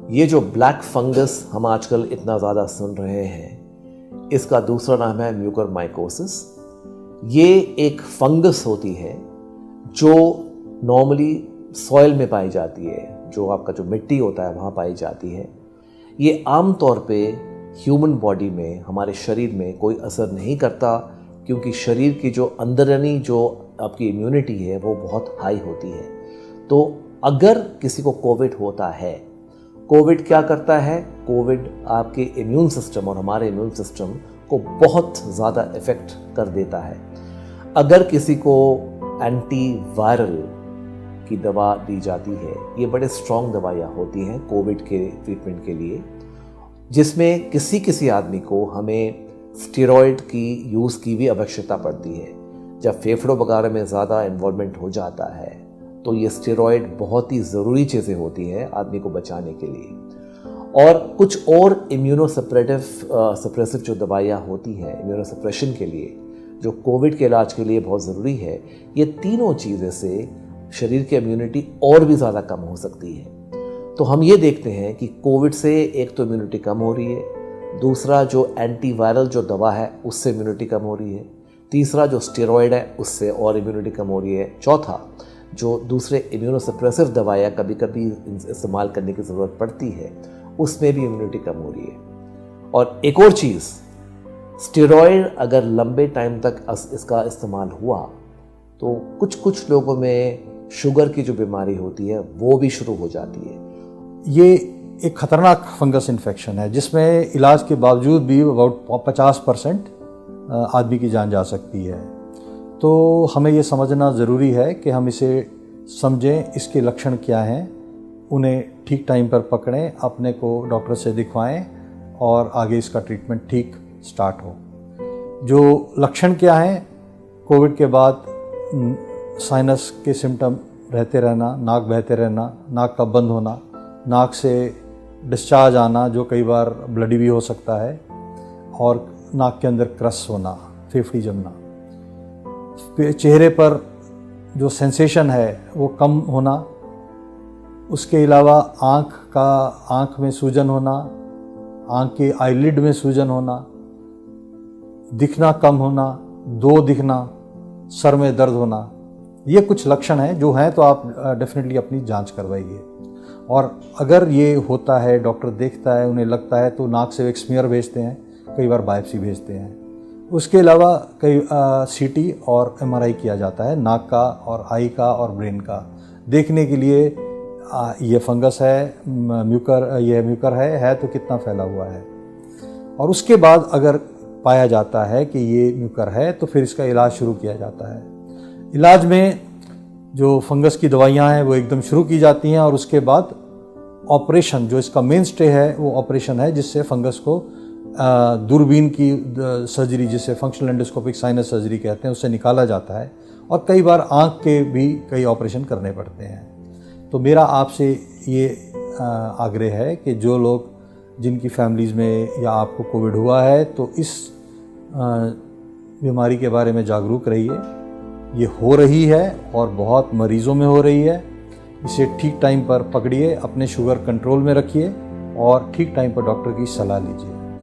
ये जो black fungus हम आजकल इतना ज़्यादा सुन रहे हैं, इसका दूसरा नाम है म्यूकरमाइकोसिस। ये एक फंगस होती है जो नॉर्मली सॉइल में पाई जाती है, जो आपका जो मिट्टी होता है वहाँ पाई जाती है। ये आम तौर पे ह्यूमन बॉडी में, हमारे शरीर में कोई असर नहीं करता, क्योंकि शरीर की जो अंदरूनी जो आपकी इम्यूनिटी है वो बहुत हाई होती है। तो अगर किसी को कोविड होता है, कोविड क्या करता है? कोविड आपके इम्यून सिस्टम और हमारे इम्यून सिस्टम को बहुत ज़्यादा इफ़ेक्ट कर देता है। अगर किसी को एंटीवायरल की दवा दी जाती है, ये बड़े स्ट्रॉन्ग दवाइयाँ होती हैं कोविड के ट्रीटमेंट के लिए, जिसमें किसी किसी आदमी को हमें स्टेरॉयड की यूज़ की भी आवश्यकता पड़ती है। जब फेफड़ों वगैरह में ज़्यादा इन्वॉल्वमेंट हो जाता है तो ये स्टेरॉयड बहुत ही ज़रूरी चीज़ें होती हैं आदमी को बचाने के लिए। और कुछ और सप्रेसिव जो दवाइयाँ होती हैं इम्यूनोसप्रेशन के लिए, जो कोविड के इलाज के लिए बहुत ज़रूरी है, ये तीनों चीज़ें से शरीर की इम्यूनिटी और भी ज़्यादा कम हो सकती है। तो हम ये देखते हैं कि कोविड से एक तो इम्यूनिटी कम हो रही है, दूसरा जो एंटीवायरल जो दवा है उससे इम्यूनिटी कम हो रही है, तीसरा जो स्टेरॉयड है उससे और इम्यूनिटी कम हो रही है, चौथा जो दूसरे इम्यूनोसप्रेसिव दवाइयाँ कभी कभी इस्तेमाल करने की ज़रूरत पड़ती है उसमें भी इम्यूनिटी कम हो रही है। और एक और चीज़, स्टेरॉयड अगर लंबे टाइम तक इसका इस्तेमाल हुआ तो कुछ लोगों में शुगर की जो बीमारी होती है वो भी शुरू हो जाती है। ये एक ख़तरनाक फंगस इन्फेक्शन है जिसमें इलाज के बावजूद भी अबाउट 50% आदमी की जान जा सकती है। तो हमें ये समझना ज़रूरी है कि हम इसे समझें, इसके लक्षण क्या हैं, उन्हें ठीक टाइम पर पकड़ें, अपने को डॉक्टर से दिखवाएं और आगे इसका ट्रीटमेंट ठीक स्टार्ट हो। जो लक्षण क्या हैं? कोविड के बाद साइनस के सिम्टम रहते रहना, नाक बहते रहना, नाक का बंद होना, नाक से डिस्चार्ज आना जो कई बार ब्लडी भी हो सकता है, और नाक के अंदर क्रस होना, फेफड़ी जमना, चेहरे पर जो सेंसेशन है वो कम होना, उसके अलावा आँख में सूजन होना, आँख के आईलिड में सूजन होना, दिखना कम होना, दो दिखना, सर में दर्द होना, ये कुछ लक्षण हैं जो हैं। तो आप डेफिनेटली अपनी जांच करवाइए। और अगर ये होता है, डॉक्टर देखता है, उन्हें लगता है, तो नाक से एक स्मीयर भेजते हैं, कई बार बायोप्सी भेजते हैं। उसके अलावा कई सीटी और एमआरआई किया जाता है, नाक का और आई का और ब्रेन का, देखने के लिए ये फंगस है, ये म्यूकर है तो कितना फैला हुआ है। और उसके बाद अगर पाया जाता है कि ये म्यूकर है तो फिर इसका इलाज शुरू किया जाता है। इलाज में जो फंगस की दवाइयाँ हैं वो एकदम शुरू की जाती हैं, और उसके बाद ऑपरेशन, जो इसका मेन स्टे है वो ऑपरेशन है, जिससे फंगस को दूरबीन की सर्जरी, जिसे फंक्शनल एंडोस्कोपिक साइनस सर्जरी कहते हैं, उससे निकाला जाता है। और कई बार आँख के भी कई ऑपरेशन करने पड़ते हैं। तो मेरा आपसे ये आग्रह है कि जो लोग, जिनकी फैमिलीज़ में या आपको कोविड हुआ है, तो इस बीमारी के बारे में जागरूक रहिए। ये हो रही है और बहुत मरीज़ों में हो रही है। इसे ठीक टाइम पर पकड़िए, अपने शुगर कंट्रोल में रखिए और ठीक टाइम पर डॉक्टर की सलाह लीजिए।